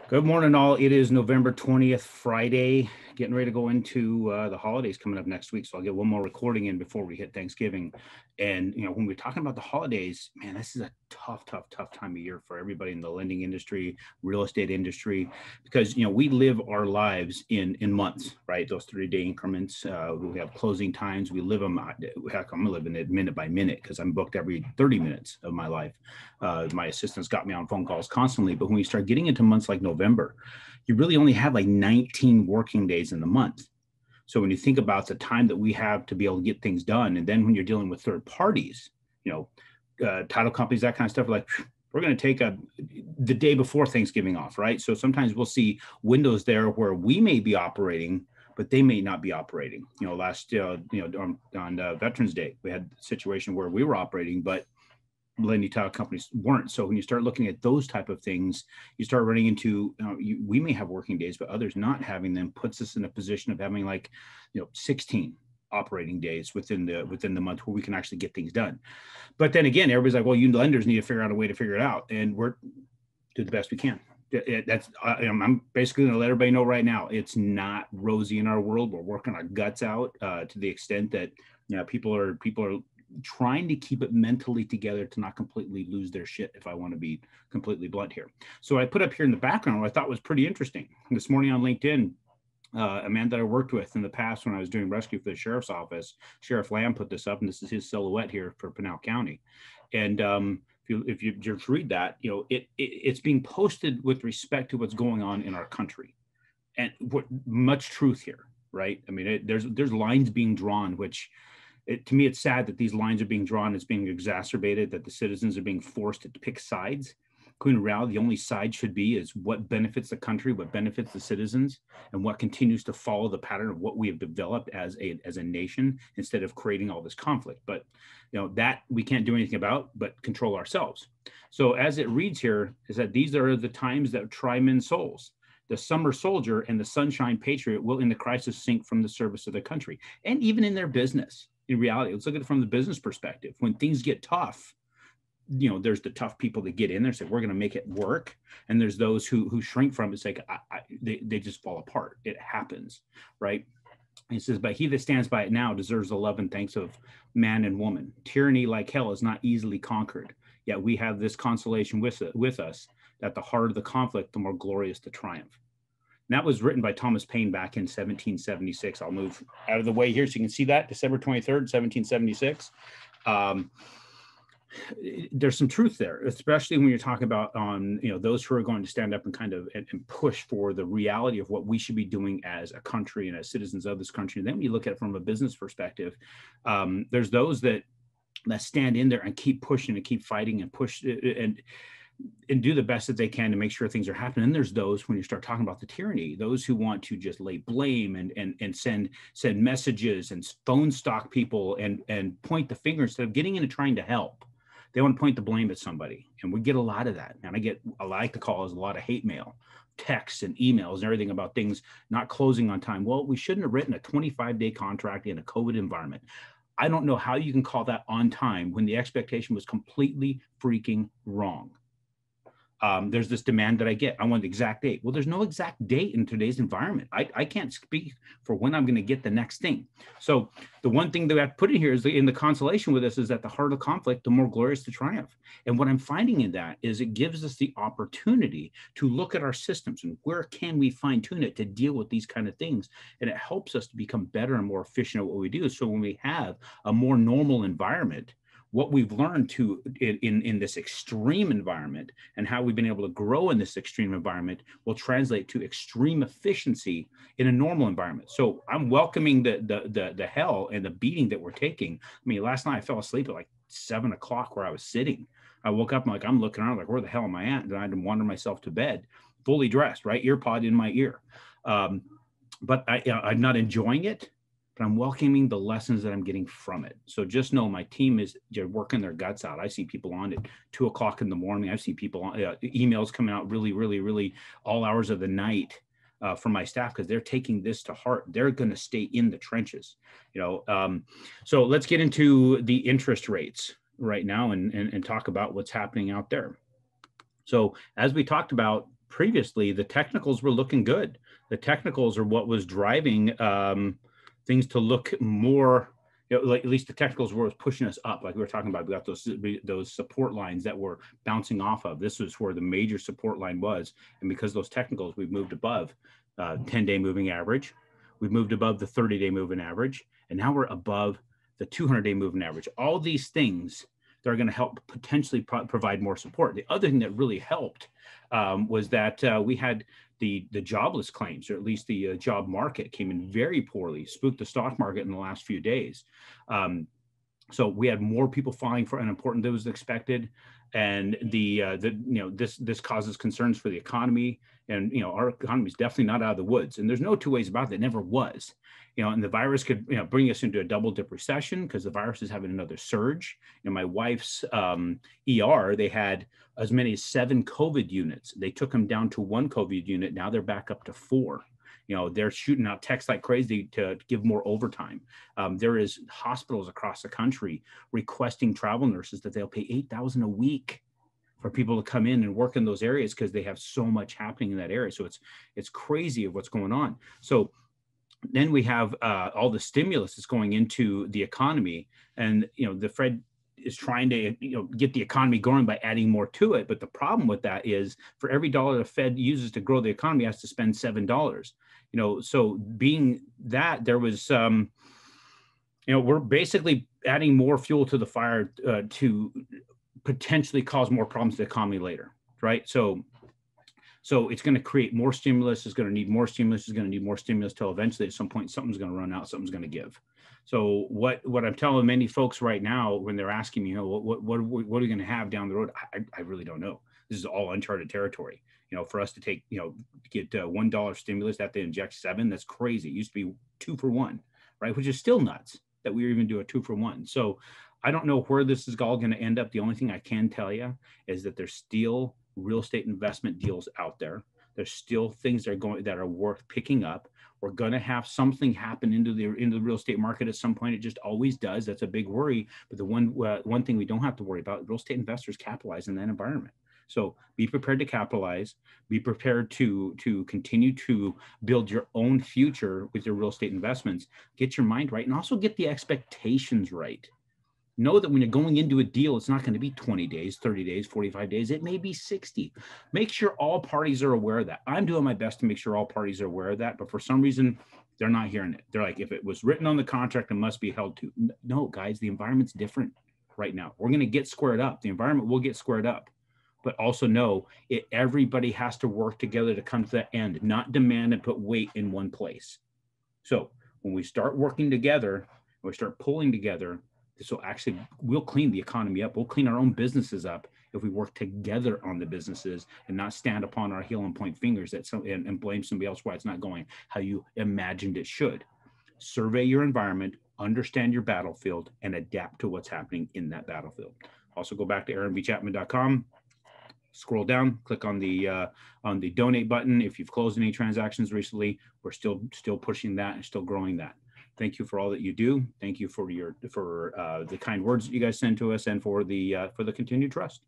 Good morning, all. It is November 20th, Friday, getting ready to go into the holidays coming up next week. So I'll get one more recording in before we hit Thanksgiving. And, when we're talking about the holidays, man, this is a tough time of year for everybody in the lending industry, real estate industry, because, we live our lives in months, right? Those 30-day increments. We have closing times. We live them. Heck, I'm living it minute by minute because I'm booked every 30 minutes of my life. My assistants got me on phone calls constantly. But when you start getting into months like November, you really only have like 19 working days in the month. So when you think about the time that we have to be able to get things done, and then when you're dealing with third parties, title companies, that kind of stuff, like we're going to take the day before Thanksgiving off, right? So sometimes we'll see windows there where we may be operating, but they may not be operating. Last on Veterans Day, we had a situation where we were operating, but lending title companies weren't. So when you start looking at those type of things, you start running into, we may have working days, but others not having them puts us in a position of having 16 operating days within the month where we can actually get things done. But then again, everybody's like, well, you lenders need to figure out a way to figure it out. And we're do the best we can. I'm basically going to let everybody know right now, it's not rosy in our world. We're working our guts out to the extent that, people are trying to keep it mentally together to not completely lose their shit, if I want to be completely blunt here. So I put up here in the background what I thought was pretty interesting. This morning on LinkedIn, a man that I worked with in the past when I was doing rescue for the sheriff's office, Sheriff Lamb, put this up, and this is his silhouette here for Pinal County. And if you just read that, it's being posted with respect to what's going on in our country, and much truth here, right? I mean, there's lines being drawn, which to me, it's sad that these lines are being drawn. It's being exacerbated, that the citizens are being forced to pick sides. In reality, the only side should be is what benefits the country, what benefits the citizens, and what continues to follow the pattern of what we have developed as a nation, instead of creating all this conflict. But that we can't do anything about, but control ourselves. So as it reads here, is that these are the times that try men's souls. The summer soldier and the sunshine patriot will in the crisis sink from the service of the country, and even in their business. In reality, let's look at it from the business perspective. When things get tough, there's the tough people that get in there and say, we're going to make it work. And there's those who shrink from it, say, they just fall apart. It happens, right? And it says, but he that stands by it now deserves the love and thanks of man and woman. Tyranny like hell is not easily conquered. Yet we have this consolation with us, that the harder the conflict, the more glorious the triumph. And that was written by Thomas Paine back in 1776. I'll move out of the way here so you can see that, December 23rd, 1776. There's some truth there, especially when you're talking about those who are going to stand up and kind of and push for the reality of what we should be doing as a country and as citizens of this country. And then when you look at it from a business perspective, there's those that stand in there and keep pushing and keep fighting and push and do the best that they can to make sure things are happening. And there's those, when you start talking about the tyranny, those who want to just lay blame and send messages and phone stalk people and point the finger instead of getting into trying to help. They want to point the blame at somebody. And we get a lot of that. And I like to call it a lot of hate mail, texts and emails and everything about things not closing on time. Well, we shouldn't have written a 25-day contract in a COVID environment. I don't know how you can call that on time when the expectation was completely freaking wrong. There's this demand that I get. I want the exact date. Well, there's no exact date in today's environment. I can't speak for when I'm going to get the next thing. So the one thing that I put in here is in the consolation with this is that the harder the conflict, the more glorious the triumph. And what I'm finding in that is it gives us the opportunity to look at our systems and where can we fine tune it to deal with these kind of things. And it helps us to become better and more efficient at what we do. So when we have a more normal environment, what we've learned in this extreme environment and how we've been able to grow in this extreme environment will translate to extreme efficiency in a normal environment. So I'm welcoming the hell and the beating that we're taking. I mean, last night I fell asleep at like 7 o'clock where I was sitting. I woke up and I'm looking around like, where the hell am I at? And I had to wander myself to bed, fully dressed, right? Ear pod in my ear. But I'm not enjoying it. But I'm welcoming the lessons that I'm getting from it. So just know my team they're working their guts out. I see people on at 2 o'clock in the morning. I see people on emails coming out really all hours of the night from my staff because they're taking this to heart. They're going to stay in the trenches, So let's get into the interest rates right now and talk about what's happening out there. So as we talked about, previously, the technicals were looking good. The technicals are what was driving things to look more, like at least the technicals were pushing us up. Like we were talking about, we got those support lines that were bouncing off of. This was where the major support line was. And because those technicals, we've moved above 10-day moving average. We've moved above the 30-day moving average. And now we're above the 200-day moving average. All these things that are going to help potentially provide more support. The other thing that really helped was that we had the jobless claims, or at least the job market came in very poorly, spooked the stock market in the last few days. So we had more people filing for unemployment than was expected, and this causes concerns for the economy. And our economy is definitely not out of the woods, and there's no two ways about it. It never was. And the virus could bring us into a double dip recession because the virus is having another surge. In my wife's ER, they had as many as 7 COVID units. They took them down to 1 COVID unit. Now they're back up to 4. They're shooting out texts like crazy to give more overtime. There is hospitals across the country requesting travel nurses that they'll pay $8,000 a week for people to come in and work in those areas because they have so much happening in that area. So it's crazy of what's going on. So then we have all the stimulus that's going into the economy, and the Fed is trying to get the economy going by adding more to it. But the problem with that is for every dollar the Fed uses to grow the economy, it has to spend $7. So being that there was we're basically adding more fuel to the fire to potentially cause more problems to the economy later, right? So it's going to create more stimulus. It's going to need more stimulus. It's going to need more stimulus till eventually at some point something's going to run out. Something's going to give. So what I'm telling many folks right now when they're asking me, what are we going to have down the road? I really don't know. This is all uncharted territory. For us to take get $1 stimulus, that they inject 7, that's crazy. It used to be 2 for 1, right? Which is still nuts that we even do a 2 for 1. So I don't know where this is all going to end up. The only thing I can tell you is that there's still real estate investment deals out there. There's still things that are worth picking up. We're going to have something happen into the real estate market at some point. It just always does. That's a big worry. But the one thing we don't have to worry about, real estate investors capitalize in that environment. So be prepared to capitalize. Be prepared to continue to build your own future with your real estate investments. Get your mind right, and also get the expectations right. Know that when you're going into a deal, it's not going to be 20 days, 30 days, 45 days. It may be 60. Make sure all parties are aware of that. I'm doing my best to make sure all parties are aware of that. But for some reason, they're not hearing it. They're like, if it was written on the contract, it must be held to. No, guys, the environment's different right now. We're going to get squared up. The environment will get squared up. But also know everybody has to work together to come to that end, not demand and put weight in one place. So when we start working together, when we start pulling together, so actually, we'll clean the economy up. We'll clean our own businesses up if we work together on the businesses and not stand upon our heel and point fingers and blame somebody else why it's not going how you imagined it should. Survey your environment, understand your battlefield, and adapt to what's happening in that battlefield. Also, go back to aaron.chapman.com. Scroll down, click on the donate button. If you've closed any transactions recently, we're still pushing that and still growing that. Thank you for all that you do. Thank you for the kind words that you guys send to us and for the continued trust.